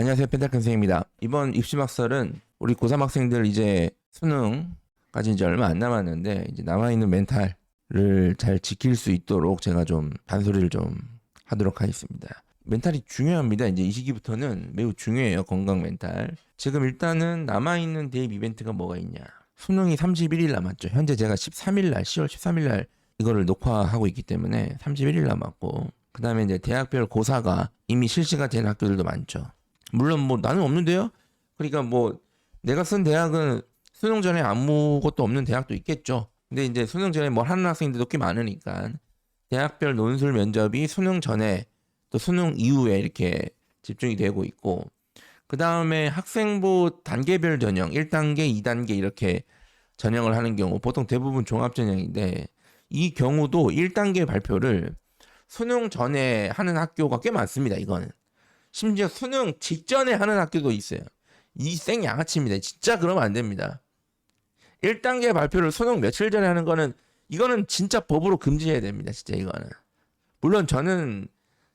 안녕하세요. 펜타클 선생입니다. 이번 입시막설은 우리 고3 학생들 이제 수능까지 이제 얼마 안 남았는데 이제 남아있는 멘탈을 잘 지킬 수 있도록 제가 좀 잔소리를 좀 하도록 하겠습니다. 멘탈이 중요합니다. 이제 이 시기부터는 매우 중요해요. 건강 멘탈. 지금 일단은 남아있는 대입 이벤트가 뭐가 있냐. 수능이 31일 남았죠. 현재 제가 13일 날, 10월 13일 날 이거를 녹화하고 있기 때문에 31일 남았고, 그 다음에 이제 대학별 고사가 이미 실시가 된 학교들도 많죠. 물론 뭐 나는 없는데요. 그러니까 뭐 내가 쓴 대학은 수능 전에 아무것도 없는 대학도 있겠죠. 근데 이제 수능 전에 뭘 하는 학생들도 꽤 많으니까 대학별 논술 면접이 수능 전에 또 수능 이후에 이렇게 집중이 되고 있고, 그 다음에 학생부 단계별 전형 1단계, 2단계 이렇게 전형을 하는 경우 보통 대부분 종합 전형인데, 이 경우도 1단계 발표를 수능 전에 하는 학교가 꽤 많습니다. 이거는 심지어 수능 직전에 하는 학교도 있어요. 이 생양아치입니다. 진짜 그러면 안 됩니다. 1단계 발표를 수능 며칠 전에 하는 거는 이거는 진짜 법으로 금지해야 됩니다. 진짜 이거는. 물론 저는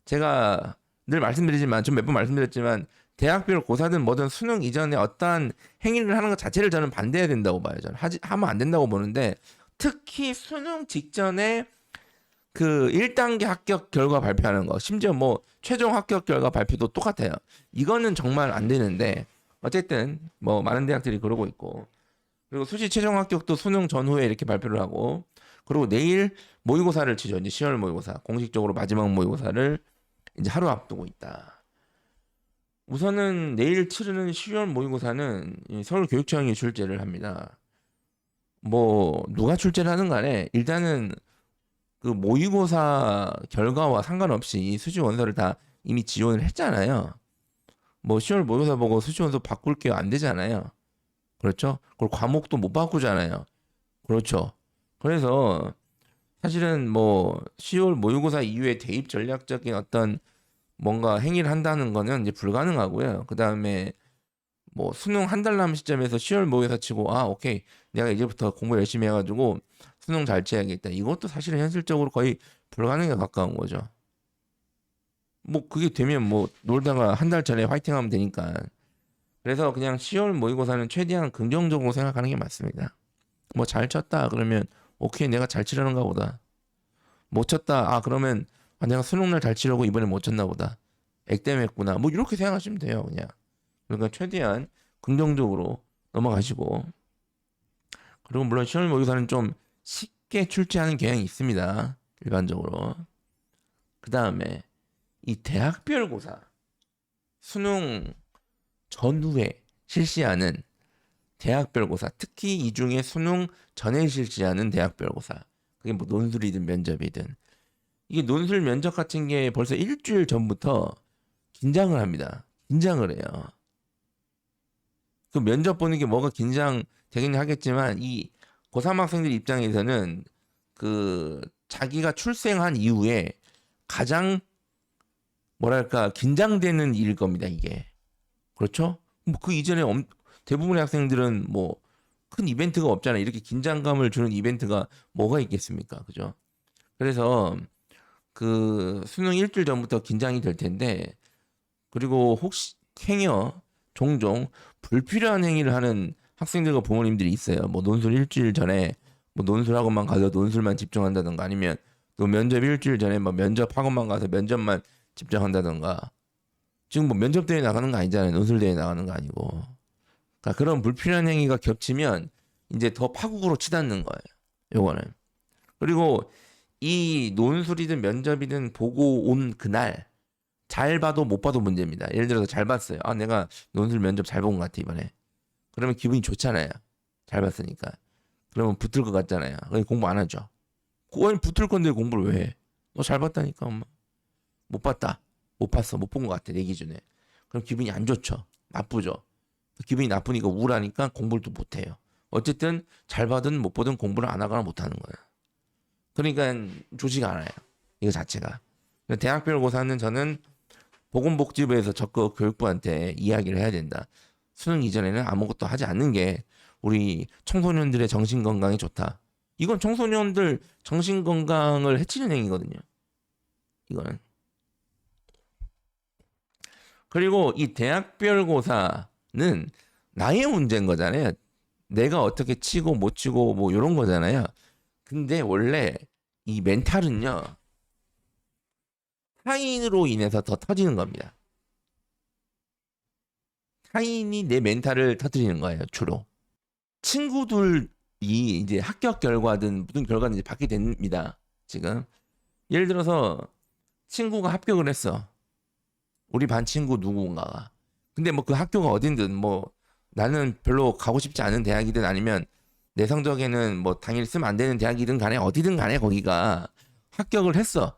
제가 늘 말씀드리지만, 좀 몇 번 말씀드렸지만, 대학별 고사든 뭐든 수능 이전에 어떠한 행위를 하는 것 자체를 저는 반대해야 된다고 봐요. 저는 하면 안 된다고 보는데, 특히 수능 직전에 그 1단계 합격 결과 발표하는 거, 심지어 뭐 최종 합격 결과 발표도 똑같아요. 이거는 정말 안 되는데, 어쨌든 뭐 많은 대학들이 그러고 있고, 그리고 수시 최종 합격도 수능 전후에 이렇게 발표를 하고, 그리고 내일 모의고사를 치죠. 이제 10월 모의고사, 공식적으로 마지막 모의고사를 이제 하루 앞두고 있다. 우선은 내일 치르는 10월 모의고사는 서울교육청이 출제를 합니다. 뭐 누가 출제를 하는 간에 일단은 그 모의고사 결과와 상관없이 수시 원서를 다 이미 지원을 했잖아요. 뭐 10월 모의고사 보고 수시 원서 바꿀 게 안 되잖아요. 그렇죠? 그리고 과목도 못 바꾸잖아요. 그렇죠. 그래서 사실은 뭐 10월 모의고사 이후에 대입 전략적인 어떤 뭔가 행위를 한다는 거는 이제 불가능하고요. 그 다음에 뭐 수능 한 달 남은 시점에서 10월 모의고사 치고, 아 오케이, 내가 이제부터 공부 열심히 해가지고 수능 잘 쳐야겠다, 이것도 사실은 현실적으로 거의 불가능에 가까운 거죠. 뭐 그게 되면 뭐 놀다가 한 달 전에 화이팅 하면 되니까. 그래서 그냥 10월 모의고사는 최대한 긍정적으로 생각하는 게 맞습니다. 뭐 잘 쳤다 그러면 오케이, 내가 잘 치려는가 보다. 못 쳤다, 아 그러면 아, 내가 수능날 잘 치려고 이번에 못 쳤나 보다, 액땜했구나, 뭐 이렇게 생각하시면 돼요 그냥. 그러니까 최대한 긍정적으로 넘어가시고, 그리고 물론 시험 모의고사는 좀 쉽게 출제하는 경향이 있습니다. 일반적으로. 그 다음에 이 대학별 고사, 수능 전후에 실시하는 대학별 고사, 특히 이 중에 수능 전에 실시하는 대학별 고사, 그게 뭐 논술이든 면접이든, 이게 논술 면접 같은 게 벌써 일주일 전부터 긴장을 합니다. 긴장을 해요. 그 면접 보는 게 뭐가 긴장되긴 하겠지만, 이 고3 학생들 입장에서는 그 자기가 출생한 이후에 가장 뭐랄까 긴장되는 일일 겁니다, 이게. 그렇죠? 뭐 그 이전에 대부분의 학생들은 뭐 큰 이벤트가 없잖아요. 이렇게 긴장감을 주는 이벤트가 뭐가 있겠습니까? 그죠? 그래서 그 수능 일주일 전부터 긴장이 될 텐데, 그리고 혹시 행여 종종 불필요한 행위를 하는 학생들과 부모님들이 있어요. 뭐 논술 일주일 전에 뭐 논술학원만 가서 논술만 집중한다던가, 아니면 또 면접 일주일 전에 뭐 면접 학원만 가서 면접만 집중한다던가. 지금 뭐 면접 대회 나가는 거 아니잖아요. 논술 대회 나가는 거 아니고. 그러니까 그런 불필요한 행위가 겹치면 이제 더 파국으로 치닫는 거예요, 요거는. 그리고 이 논술이든 면접이든 보고 온 그날 잘 봐도 못 봐도 문제입니다. 예를 들어서 잘 봤어요. 아, 내가 논술 면접 잘 본 것 같아 이번에. 그러면 기분이 좋잖아요. 잘 봤으니까. 그러면 붙을 것 같잖아요. 그럼 공부 안 하죠. 아니 붙을 건데 공부를 왜 해? 너 잘 봤다니까 엄마. 못 봤다. 못 봤어. 못 본 것 같아 내 기준에. 그럼 기분이 안 좋죠. 나쁘죠. 기분이 나쁘니까 우울하니까 공부를 또 못 해요. 어쨌든 잘 봐든 못 보든 공부를 안 하거나 못 하는 거예요. 그러니까 좋지가 않아요, 이거 자체가. 대학별 고사는 저는 보건복지부에서 적극 교육부한테 이야기를 해야 된다. 수능 이전에는 아무것도 하지 않는 게 우리 청소년들의 정신건강에 좋다. 이건 청소년들 정신건강을 해치는 행위거든요, 이거는. 그리고 이 대학별고사는 나의 문제인 거잖아요. 내가 어떻게 치고 못 치고 뭐 이런 거잖아요. 근데 원래 이 멘탈은요, 타인으로 인해서 더 터지는 겁니다. 타인이 내 멘탈을 터뜨리는 거예요, 주로. 친구들이 이제 합격 결과든 무슨 결과든 이제 받게 됩니다. 지금 예를 들어서 친구가 합격을 했어. 우리 반 친구 누군가가. 근데 뭐 그 학교가 어딘든 뭐 나는 별로 가고 싶지 않은 대학이든 아니면 내 성적에는 뭐 당연히 쓰면 안 되는 대학이든 간에 어디든 간에 거기가 합격을 했어.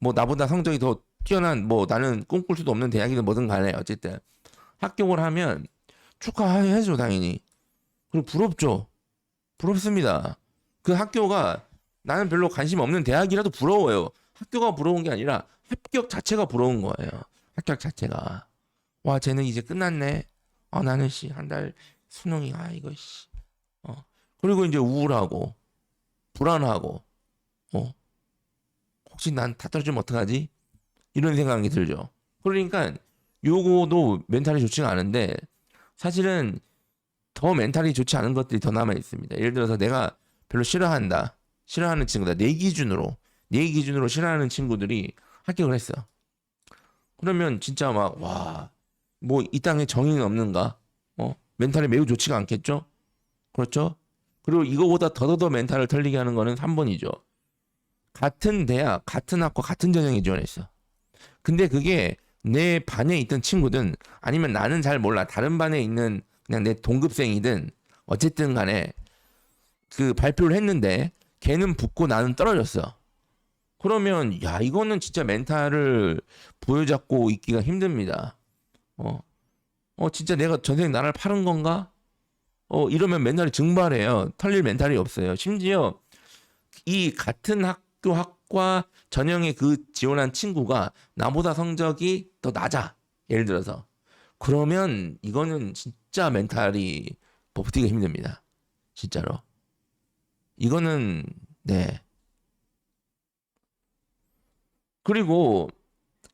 뭐 나보다 성적이 더 뛰어난 뭐 나는 꿈꿀 수도 없는 대학이든 뭐든 간에 어쨌든 합격을 하면 축하해줘 당연히. 그리고 부럽죠. 부럽습니다. 그 학교가 나는 별로 관심 없는 대학이라도 부러워요. 학교가 부러운 게 아니라 합격 자체가 부러운 거예요. 합격 자체가. 와, 쟤는 이제 끝났네. 나는 씨, 한 달 수능이, 이거 씨. 그리고 이제 우울하고, 불안하고, 어, 혹시 난 다 떨어지면 어떡하지? 이런 생각이 들죠. 그러니까 요거도 멘탈이 좋지가 않은데 사실은 더 멘탈이 좋지 않은 것들이 더 남아 있습니다. 예를 들어서 내가 별로 싫어한다. 싫어하는 친구다. 내 기준으로 싫어하는 친구들이 합격을 했어. 그러면 진짜 막, 와, 뭐 이 땅에 정의는 없는가? 멘탈이 매우 좋지가 않겠죠? 그렇죠? 그리고 이거보다 더더더 멘탈을 털리게 하는 거는 3번이죠. 같은 대학, 같은 학과, 같은 전형에 지원했어. 근데 그게 내 반에 있던 친구든 아니면 나는 잘 몰라. 다른 반에 있는 그냥 내 동급생이든 어쨌든 간에 그 발표를 했는데 걔는 붙고 나는 떨어졌어. 그러면 야 이거는 진짜 멘탈을 부여잡고 있기가 힘듭니다. 어, 진짜 내가 전생 나라를 파는 건가? 이러면 멘탈이 증발해요. 털릴 멘탈이 없어요. 심지어 이 같은 학과 전형에 그 지원한 친구가 나보다 성적이 더 낮아. 예를 들어서. 그러면 이거는 진짜 멘탈이 버티기가 힘듭니다. 진짜로. 이거는 네. 그리고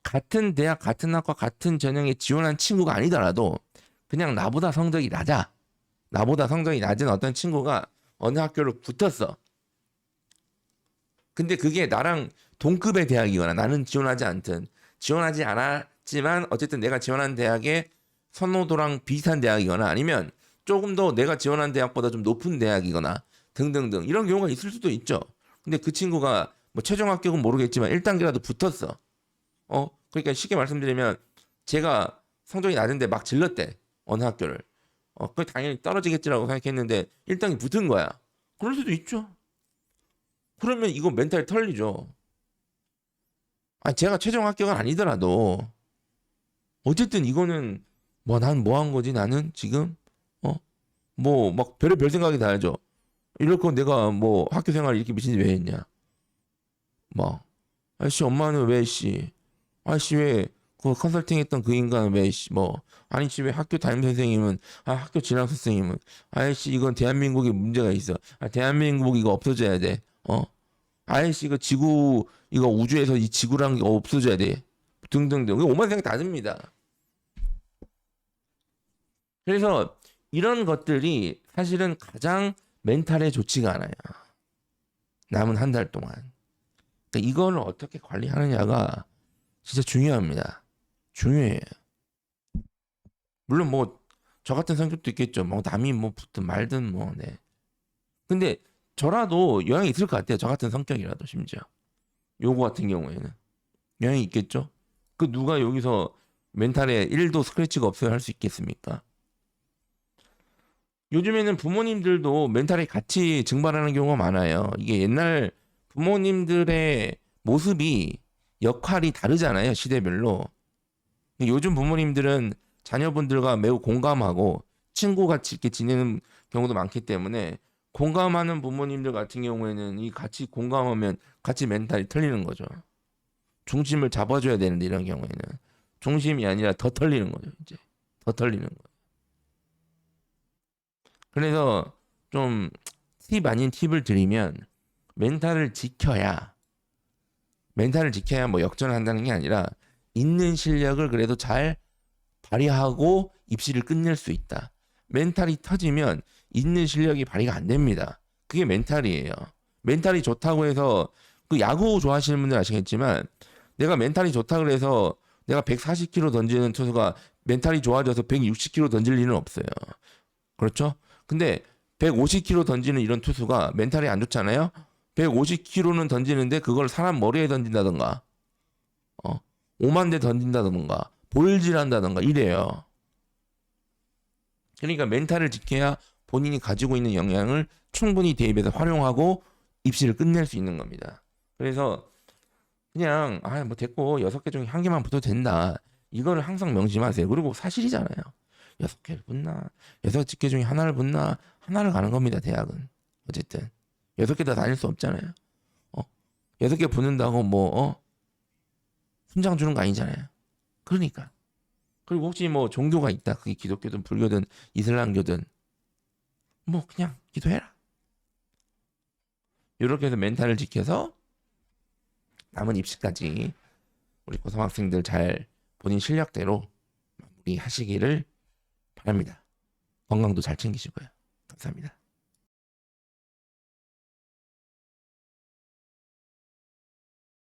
같은 대학, 같은 학과, 같은 전형에 지원한 친구가 아니더라도 그냥 나보다 성적이 낮아. 나보다 성적이 낮은 어떤 친구가 어느 학교를 붙었어. 근데 그게 나랑 동급의 대학이거나 나는 지원하지 않았지만 어쨌든 내가 지원한 대학의 선호도랑 비슷한 대학이거나 아니면 조금 더 내가 지원한 대학보다 좀 높은 대학이거나 등등등 이런 경우가 있을 수도 있죠. 근데 그 친구가 뭐 최종 합격은 모르겠지만 1단계라도 붙었어. 그러니까 쉽게 말씀드리면 제가 성적이 낮은데 막 질렀대. 어느 학교를. 그 당연히 떨어지겠지라고 생각했는데 1단계 붙은 거야. 그럴 수도 있죠. 그러면 이거 멘탈 털리죠. 제가 최종 합격은 아니더라도 어쨌든 이거는 뭐 난 뭐 한 거지 나는 지금 뭐 막 별의별 생각이 다 하죠. 이럴 거 내가 뭐 학교 생활 이렇게 미친지 왜 했냐. 막 아씨 엄마는 왜씨 아씨 왜 그 컨설팅 했던 그 인간은 왜씨 뭐 아니지 왜 학교 담임 선생님은 학교 지랑 선생님은 아이씨 이건 대한민국에 문제가 있어. 대한민국 이거 없어져야 돼. 아이씨 이거 지구 이거 우주에서 이 지구랑 이거 없어져야 돼. 등등등. 오만 생각 다 듭니다. 그래서 이런 것들이 사실은 가장 멘탈에 좋지가 않아요. 남은 한 달 동안. 그러니까 이걸 어떻게 관리하느냐가 진짜 중요합니다. 중요해요. 물론 뭐 저 같은 성격도 있겠죠. 뭐 남이 뭐 붙든 말든 뭐 네. 근데 저라도 영향이 있을 것 같아요. 저 같은 성격이라도 심지어. 요거 같은 경우에는 영향이 있겠죠. 그 누가 여기서 멘탈에 1도 스크래치가 없어야 할 수 있겠습니까? 요즘에는 부모님들도 멘탈이 같이 증발하는 경우가 많아요. 이게 옛날 부모님들의 모습이 역할이 다르잖아요. 시대별로. 요즘 부모님들은 자녀분들과 매우 공감하고 친구같이 이렇게 지내는 경우도 많기 때문에 공감하는 부모님들 같은 경우에는 이 같이 공감하면 같이 멘탈이 털리는 거죠. 중심을 잡아줘야 되는데 이런 경우에는 중심이 아니라 더 털리는 거죠. 이제 더 털리는 거예요. 그래서 좀 팁 아닌 팁을 드리면 멘탈을 지켜야 뭐 역전을 한다는 게 아니라 있는 실력을 그래도 잘 발휘하고 입시를 끝낼 수 있다. 멘탈이 터지면 있는 실력이 발휘가 안 됩니다. 그게 멘탈이에요. 멘탈이 좋다고 해서 그 야구 좋아하시는 분들 아시겠지만 내가 멘탈이 좋다고 해서 내가 140km 던지는 투수가 멘탈이 좋아져서 160km 던질 일은 없어요. 그렇죠? 근데 150km 던지는 이런 투수가 멘탈이 안 좋잖아요. 150km는 던지는데 그걸 사람 머리에 던진다던가 5만 대 던진다던가 볼질한다던가 이래요. 그러니까 멘탈을 지켜야 본인이 가지고 있는 역량을 충분히 대입해서 활용하고 입시를 끝낼 수 있는 겁니다. 그래서 그냥 뭐 됐고 6개 중에 1개만 붙어도 된다. 이거를 항상 명심하세요. 그리고 사실이잖아요. 6개를 붙나 6개 중에 하나를 붙나 하나를 가는 겁니다. 대학은 어쨌든 6개 다 다닐 수 없잖아요. 6개 붙는다고 훈장 주는 거 아니잖아요. 그러니까 그리고 혹시 종교가 있다. 그게 기독교든 불교든 이슬람교든 그냥 기도해라. 이렇게 해서 멘탈을 지켜서 남은 입시까지 우리 고3 학생들 잘 본인 실력대로 마무리하시기를 바랍니다. 건강도 잘 챙기시고요. 감사합니다.